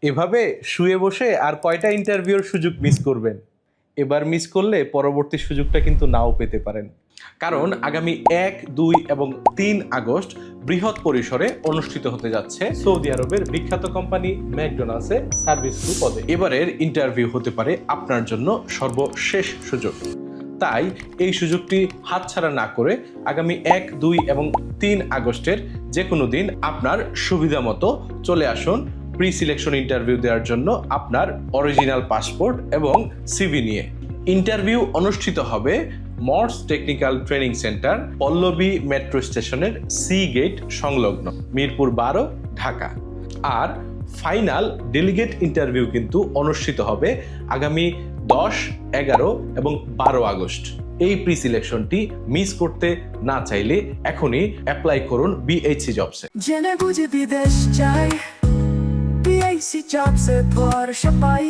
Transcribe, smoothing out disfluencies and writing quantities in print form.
এভাবে শুয়ে বসে আর কয়টা ইন্টারভিউর সুযোগ মিস করবেন? এবার মিস করলে পরবর্তী সুযোগটা কিন্তু নাও পেতে পারেন। কারণ আগামী 1, 2 এবং 3 আগস্ট বৃহৎ পরিসরে অনুষ্ঠিত হতে যাচ্ছে সৌদি আরবের বিখ্যাত কোম্পানি ম্যাকডোনাল্ডসে সার্ভিস ক্রু পদে। এবারের ইন্টারভিউ হতে পারে আপনার জন্য সর্বশেষ সুযোগ। তাই এই সুযোগটি হাতছাড়া না করে আগামী 1, 2 এবং 3 আগস্টের যে কোনো দিন আপনার সুবিধা মতো চলে আসুন প্রি সিলেকশন ইন্টারভিউ দেওয়ার জন্য আপনার অরিজিনাল পাসপোর্ট এবং সিভি নিয়ে। ইন্টারভিউ অনুষ্ঠিত হবে মর্স technical training centre, Pallabi metro স্টেশনের সি গেট সংলগ্ন, মিরপুর 12, ঢাকা। আর ফাইনাল ডেলিগেট ইন্টারভিউ কিন্তু অনুষ্ঠিত হবে আগামী 10, 11 এবং 12 আগস্ট। এই প্রি সিলেকশনটি মিস করতে না চাইলে এখনই অ্যাপ্লাই করুন বিএইচসি জবসে। জেনে বুঝে বিদেশ চাই, বিএইচসি জবসে ভরসা পাই।